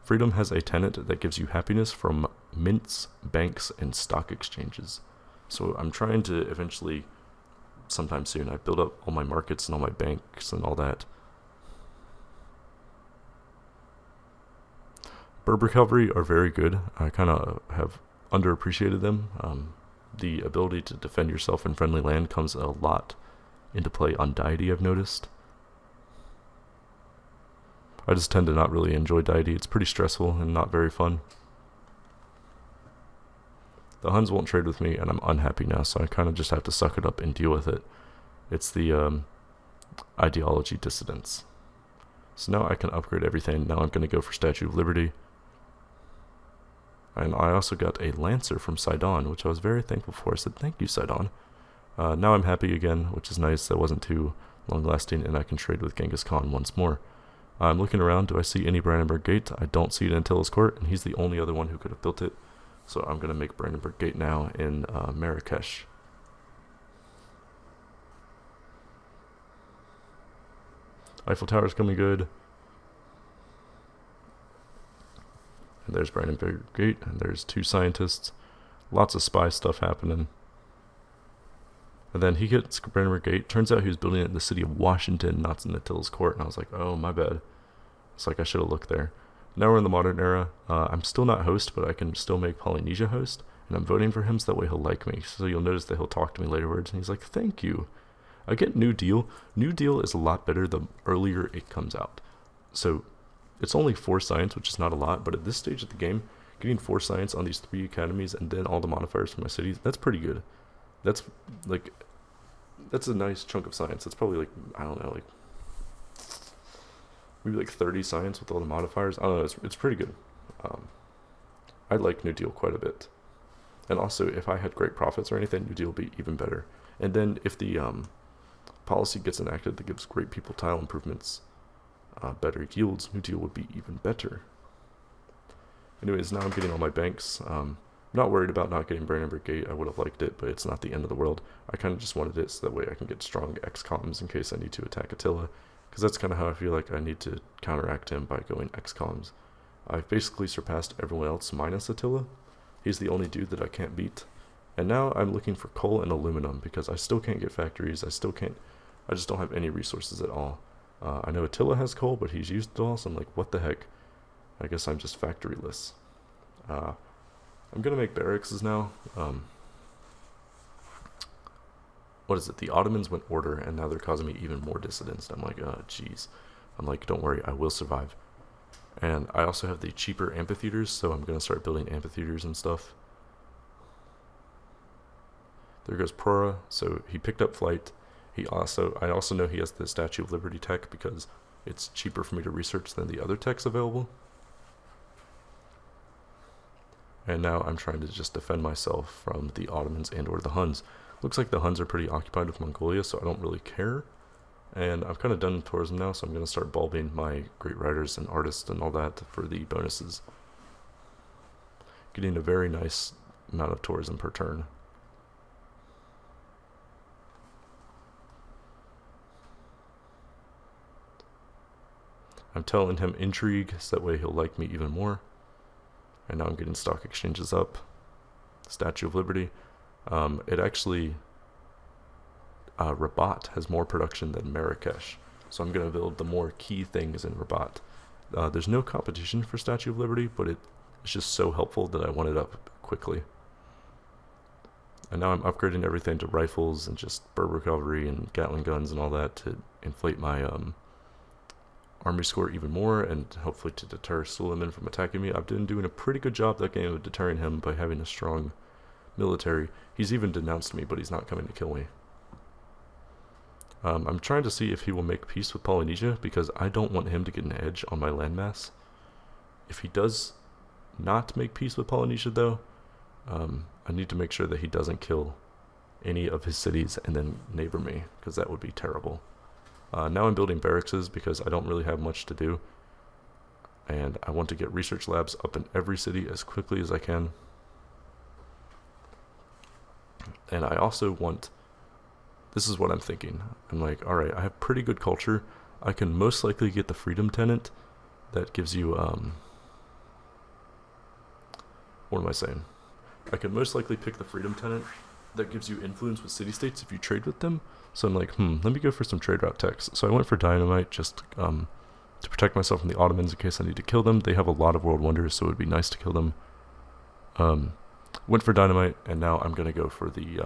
Freedom has a tenant that gives you happiness from mints, banks, and stock exchanges. So I'm trying to eventually, sometime soon, I build up all my markets and all my banks and all that. Berber cavalry are very good. I kind of have underappreciated them. The ability to defend yourself in friendly land comes a lot into play on Deity, I've noticed. I just tend to not really enjoy Deity. It's pretty stressful and not very fun. The Huns won't trade with me, and I'm unhappy now, so I kind of just have to suck it up and deal with it. It's the ideology dissidence. So now I can upgrade everything. Now I'm going to go for Statue of Liberty. And I also got a Lancer from Sidon, which I was very thankful for. I said, thank you, Sidon. Now I'm happy again, which is nice. That wasn't too long-lasting, and I can trade with Genghis Khan once more. I'm looking around. Do I see any Brandenburg Gate? I don't see it in Attila's court, and he's the only other one who could have built it. So I'm going to make Brandenburg Gate now in Marrakesh. Eiffel Tower's coming good. And there's Brandenburg Gate, and there's 2 scientists. Lots of spy stuff happening. And then he gets Brandenburg Gate. Turns out he was building it in the city of Washington, not in Attila's court. And I was like, oh, my bad. It's like I should have looked there. Now we're in the modern era. I'm still not host, but I can still make Polynesia host. And I'm voting for him so that way he'll like me. So you'll notice that he'll talk to me laterwards. And he's like, thank you. I get New Deal. New Deal is a lot better the earlier it comes out. So it's only 4 science, which is not a lot. But at this stage of the game, getting 4 science on these 3 academies and then all the modifiers for my cities, that's pretty good. That's a nice chunk of science. It's probably I don't know, maybe 30 science with all the modifiers. I don't know, it's pretty good. I like New Deal quite a bit. And also, if I had great profits or anything, New Deal would be even better. And then if the policy gets enacted that gives great people tile improvements, better yields, New Deal would be even better. Anyways, now I'm getting all my banks. Not worried about not getting Brandenburg Gate. I would have liked it, but it's not the end of the world. I kind of just wanted it so that way I can get strong XComs in case I need to attack Attila, because that's kind of how I feel like I need to counteract him, by going XComs. I've basically surpassed everyone else minus Attila. He's the only dude that I can't beat. And now I'm looking for coal and aluminum, because I still can't get factories. I just don't have any resources at all. I know Attila has coal, but he's used it all, so I'm like, what the heck? I guess I'm just factoryless. I'm going to make barracks now. What is it? The Ottomans went order, and now they're causing me even more dissidents. I'm like, jeez. I'm like, don't worry, I will survive. And I also have the cheaper amphitheaters, so I'm going to start building amphitheaters and stuff. There goes Prora, so he picked up flight. I also know he has the Statue of Liberty tech, because it's cheaper for me to research than the other techs available. And now I'm trying to just defend myself from the Ottomans and or the Huns. Looks like the Huns are pretty occupied with Mongolia, so I don't really care. And I'm kind of done with tourism now, so I'm going to start bulbing my great writers and artists and all that for the bonuses. getting a very nice amount of tourism per turn. I'm telling him intrigue, so that way he'll like me even more. And now I'm getting stock exchanges up. Statue of Liberty. It actually, Rabat has more production than Marrakesh. So I'm going to build the more key things in Rabat. There's no competition for Statue of Liberty, but it's just so helpful that I want it up quickly. And now I'm upgrading everything to rifles and just Berber cavalry and Gatling guns and all that to inflate my army score even more, and hopefully to deter Suleiman from attacking me. I've been doing a pretty good job that game of deterring him by having a strong military. He's even denounced me, but he's not coming to kill me. I'm trying to see if he will make peace with Polynesia, because I don't want him to get an edge on my landmass. If he does not make peace with Polynesia, though, I need to make sure that he doesn't kill any of his cities and then neighbor me, because that would be terrible. Now I'm building barracks because I don't really have much to do, and I want to get research labs up in every city as quickly as I can. And I also want, this is what I'm thinking, I'm like, alright, I have pretty good culture, I can most likely get the freedom tenant that gives you, what am I saying? I can most likely pick the freedom tenant that gives you influence with city-states if you trade with them. So I'm like, let me go for some trade route techs. So I went for dynamite just to protect myself from the Ottomans in case I need to kill them. They have a lot of world wonders, so it would be nice to kill them. Went for dynamite, and now I'm going to go for the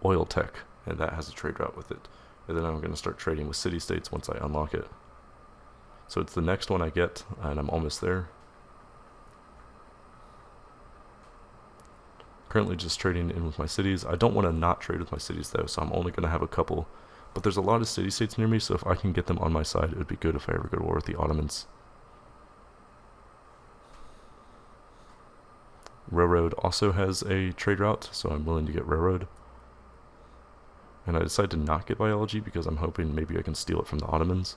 oil tech, and that has a trade route with it. And then I'm going to start trading with city-states once I unlock it. So it's the next one I get, and I'm almost there. Currently just trading in with my cities. I don't want to not trade with my cities though, so I'm only going to have a couple. But there's a lot of city-states near me, so if I can get them on my side, it would be good if I ever go to war with the Ottomans. Railroad also has a trade route, so I'm willing to get railroad. And I decided to not get biology because I'm hoping maybe I can steal it from the Ottomans.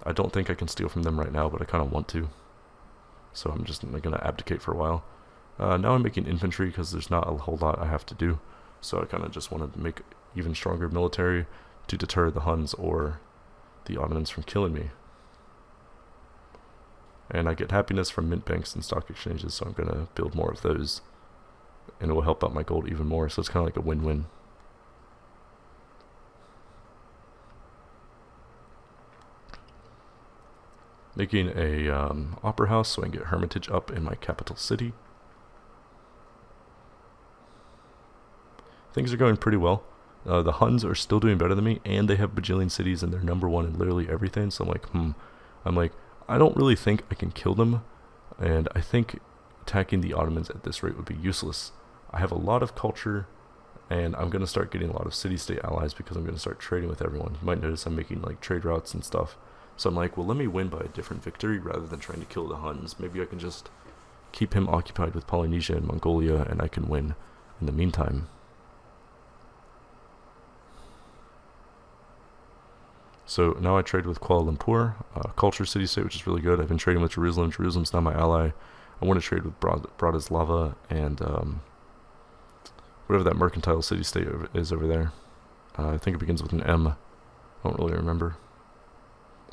I don't think I can steal from them right now, but I kind of want to. So I'm just going to abdicate for a while. Now I'm making infantry because there's not a whole lot I have to do. So I kind of just wanted to make even stronger military to deter the Huns or the Ottomans from killing me. And I get happiness from mint banks and stock exchanges, so I'm going to build more of those. And it will help out my gold even more, so it's kind of like a win-win. Making a opera house so I can get Hermitage up in my capital city. Things are going pretty well. The Huns are still doing better than me, and they have bajillion cities, and they're number one in literally everything. So I'm like, I don't really think I can kill them, and I think attacking the Ottomans at this rate would be useless. I have a lot of culture, and I'm going to start getting a lot of city-state allies because I'm going to start trading with everyone. You might notice I'm making like trade routes and stuff. So I'm like, well, let me win by a different victory rather than trying to kill the Huns. Maybe I can just keep him occupied with Polynesia and Mongolia, and I can win in the meantime. So now I trade with Kuala Lumpur, culture city-state, which is really good. I've been trading with Jerusalem. Jerusalem's now my ally. I want to trade with Bratislava and whatever that mercantile city-state is over there. I think it begins with an M. I don't really remember.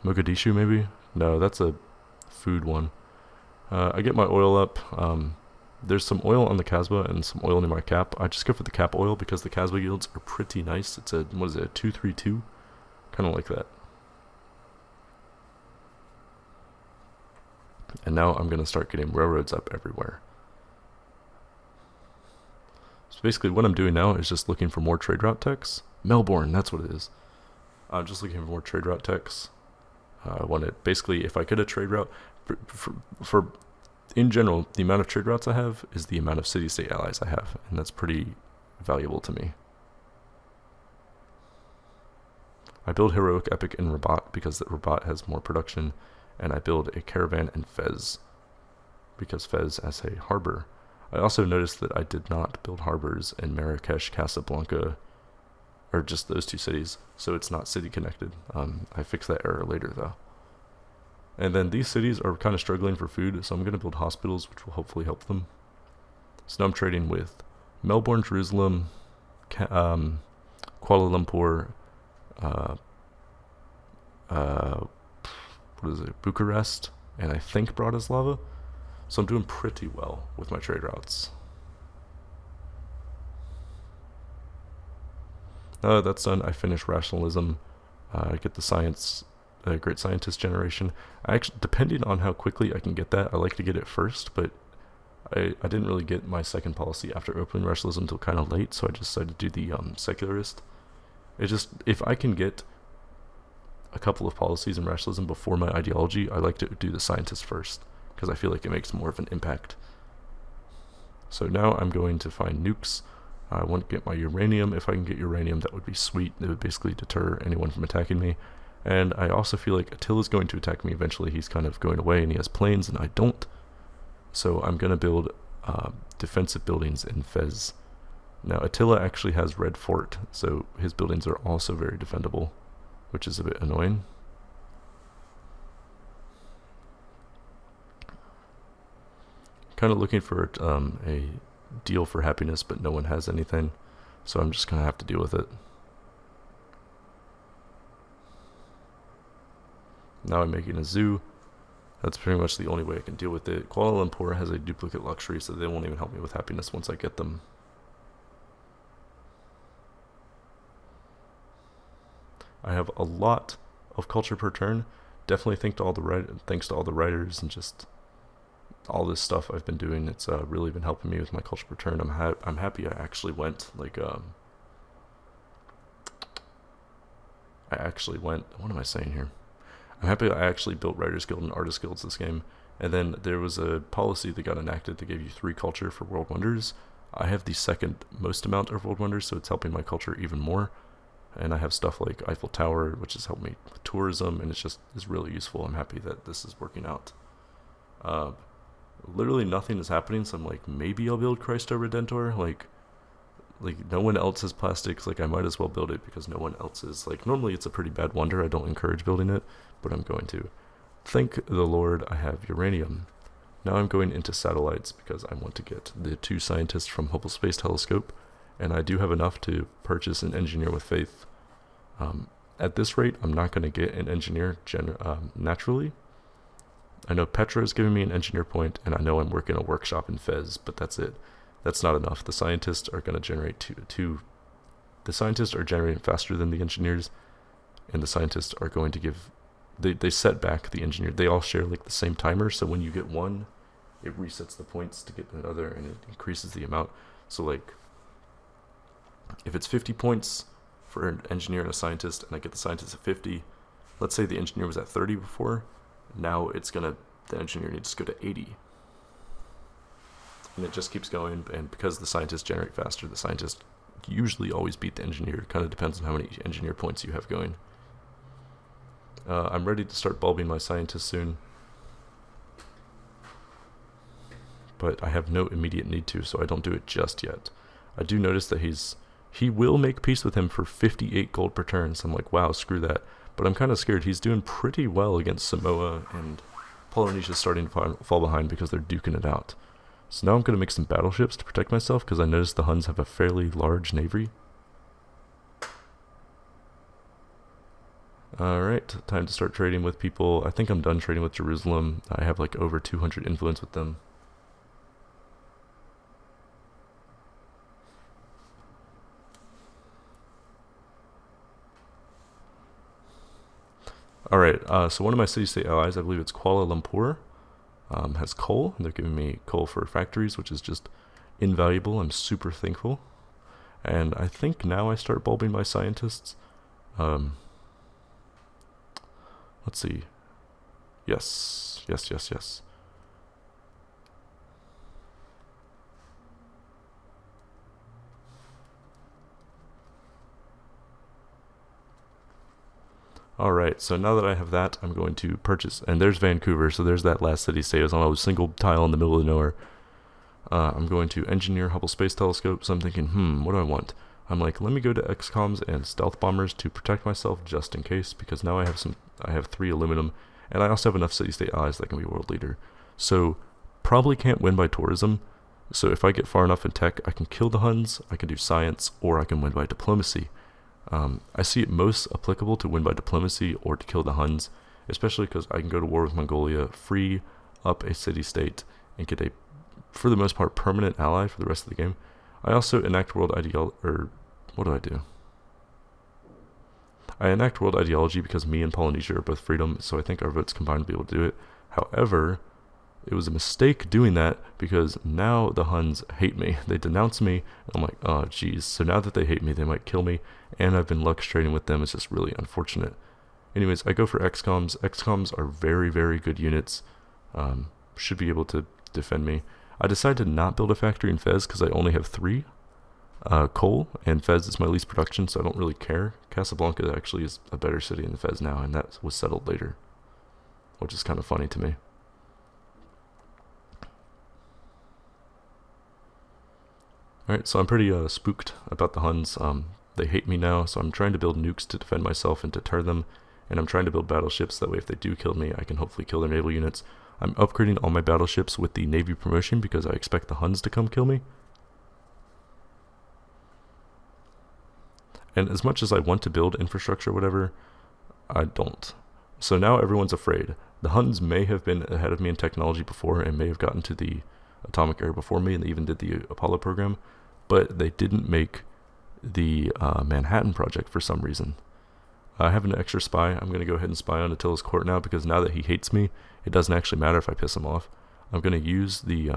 Mogadishu, maybe? No, that's a food one. I get my oil up. There's some oil on the Kasbah and some oil near my cap. I just go for the cap oil because the Kasbah yields are pretty nice. It's a 232? Kind of like that. And now I'm going to start getting railroads up everywhere. So basically what I'm doing now is just looking for more trade route techs. Melbourne, that's what it is. I'm just looking for more trade route techs. I wanted, basically, if I get a trade route, for in general, the amount of trade routes I have is the amount of city-state allies I have, and that's pretty valuable to me. I build Heroic Epic in Rabat because Rabat has more production, and I build a caravan in Fez because Fez has a harbor. I also noticed that I did not build harbors in Marrakesh, Casablanca, or just those two cities, so it's not city connected. I fixed that error later though. And then these cities are kind of struggling for food, so I'm going to build hospitals, which will hopefully help them. So now I'm trading with Melbourne, Jerusalem, Kuala Lumpur, what is it, Bucharest, and I think Bratislava. So I'm doing pretty well with my trade routes. Now that's done, I finish rationalism. I get the science, great scientist generation. Depending on how quickly I can get that, I like to get it first, but I didn't really get my second policy after opening rationalism until kind of late, so I decided to do the secularist. If I can get a couple of policies in rationalism before my ideology, I like to do the scientist first, because I feel like it makes more of an impact. So now I'm going to find nukes. I want to get my uranium. If I can get uranium, that would be sweet. It would basically deter anyone from attacking me. And I also feel like Attila's going to attack me eventually. He's kind of going away, and he has planes, and I don't. So I'm going to build defensive buildings in Fez. Now, Attila actually has Red Fort, so his buildings are also very defendable, which is a bit annoying. Kind of looking for a deal for happiness, but no one has anything, so I'm just going to have to deal with it. Now I'm making a zoo. That's pretty much the only way I can deal with it. Kuala Lumpur has a duplicate luxury, so they won't even help me with happiness once I get them. I have a lot of culture per turn. Definitely thanks to all the writers and just all this stuff I've been doing. It's really been helping me with my culture per turn. I'm happy I actually went what am I saying here? I'm happy I actually built Writers Guild and Artist Guilds this game. And then there was a policy that got enacted that gave you 3 culture for World Wonders. I have the second most amount of World Wonders, so it's helping my culture even more. And I have stuff like Eiffel Tower, which has helped me with tourism, and it's really useful. I'm happy that this is working out. Literally nothing is happening, so I'm like, maybe I'll build Christo Redentor. Like no one else has plastics, like I might as well build it because no one else is. Like, normally it's a pretty bad wonder, I don't encourage building it, but I'm going to. Thank the Lord I have uranium. Now I'm going into satellites because I want to get the 2 scientists from Hubble Space Telescope, and I do have enough to purchase an engineer with faith. At this rate, I'm not going to get an engineer naturally. I know Petra is giving me an engineer point, and I know I'm working a workshop in Fez, but that's it. That's not enough. The scientists are going to generate the scientists are generating faster than the engineers, and the scientists are going to give, they set back the engineer. They all share like the same timer, so when you get one, it resets the points to get another, and it increases the amount. So like, if it's 50 points for an engineer and a scientist, and I get the scientist at 50, let's say the engineer was at 30 before, now the engineer needs to go to 80. And it just keeps going, and because the scientists generate faster, the scientists usually always beat the engineer. It kind of depends on how many engineer points you have going. I'm ready to start bulbing my scientists soon, but I have no immediate need to, so I don't do it just yet. I do notice that he will make peace with him for 58 gold per turn, so I'm like, wow, screw that. But I'm kind of scared. He's doing pretty well against Samoa, and Polynesia's starting to fall behind because they're duking it out. So now I'm going to make some battleships to protect myself, because I noticed the Huns have a fairly large navy. Alright, time to start trading with people. I think I'm done trading with Jerusalem. I have like over 200 influence with them. Alright, so one of my city-state allies, I believe it's Kuala Lumpur, has coal, and they're giving me coal for factories, which is just invaluable. I'm super thankful. And I think now I start bulbing my scientists. Let's see. Yes. Alright, so now that I have that, I'm going to purchase, and there's Vancouver, so there's that last city-state. It was on a single tile in the middle of nowhere. I'm going to engineer Hubble Space Telescope, so I'm thinking, what do I want? I'm like, let me go to XComs and stealth bombers to protect myself just in case, because now I have 3 aluminum, and I also have enough city-state allies that can be world leader. So, probably can't win by tourism, So if I get far enough in tech, I can kill the Huns, I can do science, or I can win by diplomacy. I see it most applicable to win by diplomacy or to kill the Huns, especially because I can go to war with Mongolia, free up a city-state, and get a, for the most part, permanent ally for the rest of the game. I also enact world ideology, or what do I do? I enact world ideology because me and Polynesia are both freedom, so I think our votes combined will be able to do it. However, it was a mistake doing that because now the Huns hate me. They denounce me. I'm like, oh, geez. So now that they hate me, they might kill me. And I've been Lux trading with them. It's just really unfortunate. Anyways, I go for XComs. XComs are very, very good units. Should be able to defend me. I decided to not build a factory in Fez because I only have 3 coal, and Fez is my least production, so I don't really care. Casablanca actually is a better city than Fez now, and that was settled later, which is kind of funny to me. Alright, so I'm pretty spooked about the Huns. They hate me now, so I'm trying to build nukes to defend myself and deter them, and I'm trying to build battleships, that way if they do kill me, I can hopefully kill their naval units. I'm upgrading all my battleships with the Navy promotion because I expect the Huns to come kill me. And as much as I want to build infrastructure or whatever, I don't. So now everyone's afraid. The Huns may have been ahead of me in technology before and may have gotten to the atomic era before me, and they even did the Apollo program, but they didn't make the Manhattan Project for some reason. I have an extra spy. I'm going to go ahead and spy on Attila's court now because now that he hates me, it doesn't actually matter if I piss him off. I'm going to use the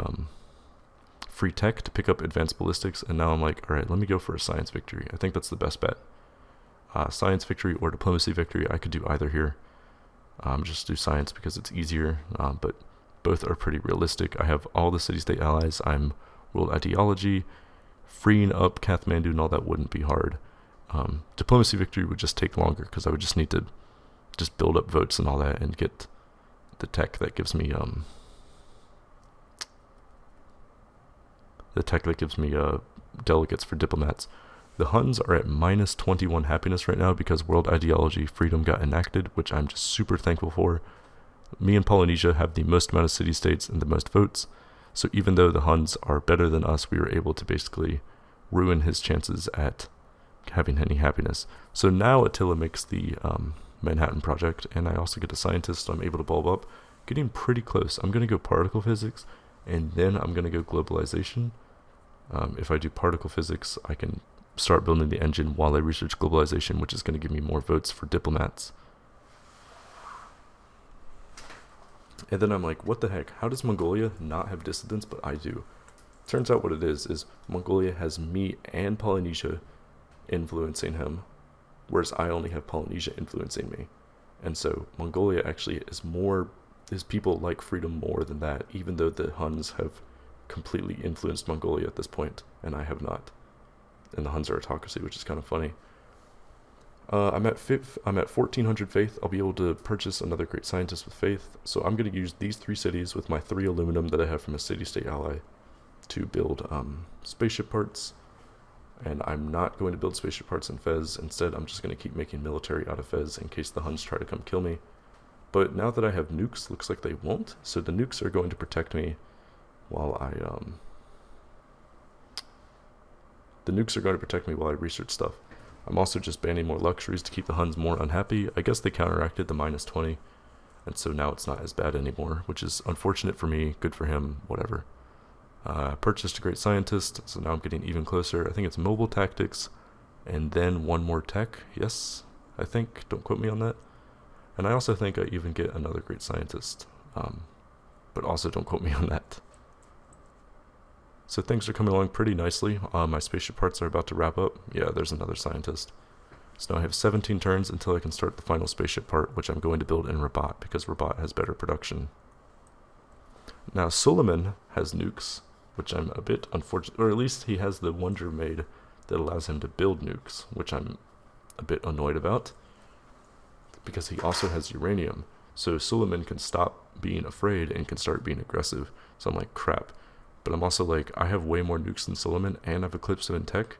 free tech to pick up advanced ballistics, and now I'm like, alright, let me go for a science victory. I think that's the best bet. Science victory or diplomacy victory, I could do either here. Just do science because it's easier, but both are pretty realistic. I have all the city-state allies. I'm world ideology. Freeing up Kathmandu and all that wouldn't be hard. Diplomacy victory would just take longer because I would just need to just build up votes and all that and get the tech that gives me delegates for diplomats. The Huns are at minus 21 happiness right now because world ideology freedom got enacted, which I'm just super thankful for. Me and Polynesia have the most amount of city-states and the most votes, so even though the Huns are better than us, we were able to basically ruin his chances at having any happiness. So now Attila makes the Manhattan Project, and I also get a scientist, so I'm able to bulb up. Getting pretty close. I'm going to go particle physics, and then I'm going to go globalization. If I do particle physics, I can start building the engine while I research globalization, which is going to give me more votes for diplomats. And then I'm like, what the heck? How does Mongolia not have dissidents, but I do? Turns out what it is Mongolia has me and Polynesia influencing him, whereas I only have Polynesia influencing me. And so Mongolia actually is people like freedom more than that, even though the Huns have completely influenced Mongolia at this point, and I have not. And the Huns are autocracy, which is kind of funny. I'm at 1400 faith. I'll be able to purchase another great scientist with faith. So I'm going to use these 3 cities with my 3 aluminum that I have from a city-state ally to build spaceship parts. And I'm not going to build spaceship parts in Fez. Instead, I'm just going to keep making military out of Fez in case the Huns try to come kill me. But now that I have nukes, looks like they won't. So the nukes are going to protect me while I research stuff. I'm also just banning more luxuries to keep the Huns more unhappy. I guess they counteracted the minus 20, and so now it's not as bad anymore, which is unfortunate for me, good for him, whatever. Purchased a great scientist, so now I'm getting even closer. I think it's mobile tactics, and then 1 more tech. Yes, I think. Don't quote me on that. And I also think I even get another great scientist, but also don't quote me on that. So things are coming along pretty nicely. My spaceship parts are about to wrap up. Yeah, there's another scientist. So now I have 17 turns until I can start the final spaceship part, which I'm going to build in Rabat, because Rabat has better production. Now Suleiman has nukes, which I'm a bit unfortunate, or at least he has the Wonder Maid that allows him to build nukes, which I'm a bit annoyed about, because he also has uranium. So Suleiman can stop being afraid and can start being aggressive. So I'm like, crap. But I'm also like, I have way more nukes than Suleiman, and I've eclipsed him in tech.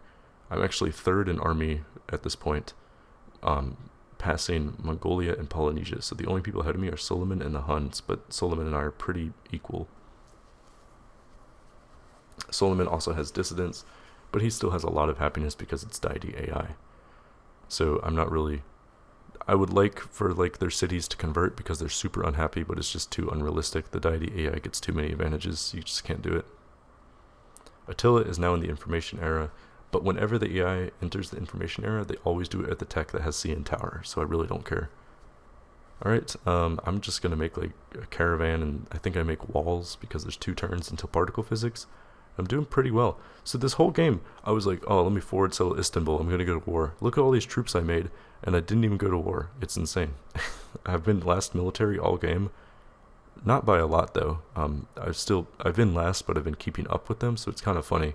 I'm actually 3rd in army at this point, passing Mongolia and Polynesia. So the only people ahead of me are Suleiman and the Huns, but Suleiman and I are pretty equal. Solomon also has dissidents, but he still has a lot of happiness because it's Deity AI. So I'm not really... I would like for like their cities to convert because they're super unhappy, but it's just too unrealistic. The Deity AI gets too many advantages. You just can't do it. Attila is now in the information era, but whenever the AI enters the information era, they always do it at the tech that has CN Tower, so I really don't care. Alright, I'm just going to make like a caravan, and I think I make walls because there's 2 turns until particle physics. I'm doing pretty well. So this whole game, I was like, oh, let me forward settle Istanbul. I'm going to go to war. Look at all these troops I made, and I didn't even go to war. It's insane. I've been last military all game. Not by a lot, though. I've been last, but I've been keeping up with them, so it's kind of funny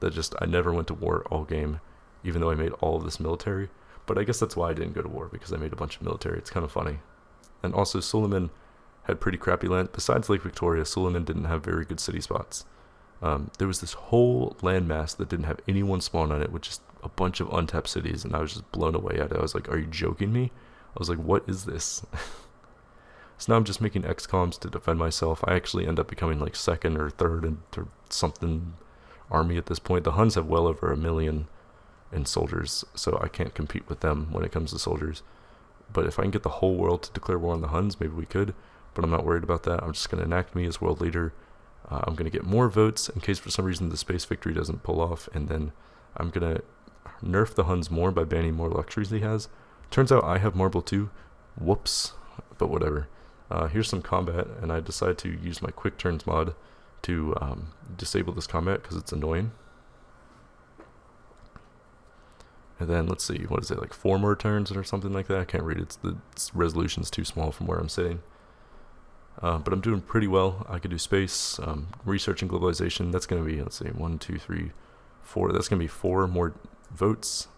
that just I never went to war all game, even though I made all of this military. But I guess that's why I didn't go to war, because I made a bunch of military. It's kind of funny. And also, Suleiman had pretty crappy land. Besides Lake Victoria, Suleiman didn't have very good city spots. There was this whole landmass that didn't have anyone spawn on it, with just a bunch of untapped cities, and I was just blown away at it. I was like, are you joking me? I was like, what is this? So now I'm just making XComs to defend myself. I actually end up becoming like 2nd or 3rd or something army at this point. The Huns have well over 1 million in soldiers, so I can't compete with them when it comes to soldiers. But if I can get the whole world to declare war on the Huns, maybe we could, but I'm not worried about that. I'm just going to enact me as world leader. I'm going to get more votes in case for some reason the space victory doesn't pull off, and then I'm going to nerf the Huns more by banning more luxuries he has. Turns out I have marble too. Whoops, but whatever. Here's some combat, and I decide to use my quick turns mod to disable this combat because it's annoying. And then let's see, what is it, like 4 more turns or something like that? I can't read it. The resolution's too small from where I'm sitting. But I'm doing pretty well. I could do space, research and globalization. That's going to be, let's see, 1, 2, 3, 4. That's going to be 4 more votes.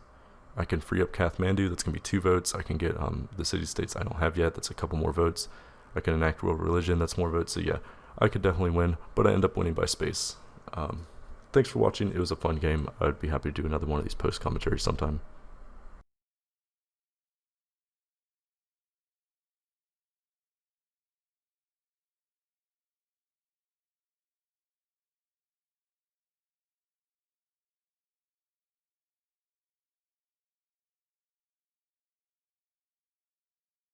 I can free up Kathmandu. That's going to be 2 votes. I can get the city-states I don't have yet. That's a couple more votes. I can enact world religion. That's more votes. So yeah, I could definitely win, but I end up winning by space. Thanks for watching. It was a fun game. I'd be happy to do another one of these post commentaries sometime.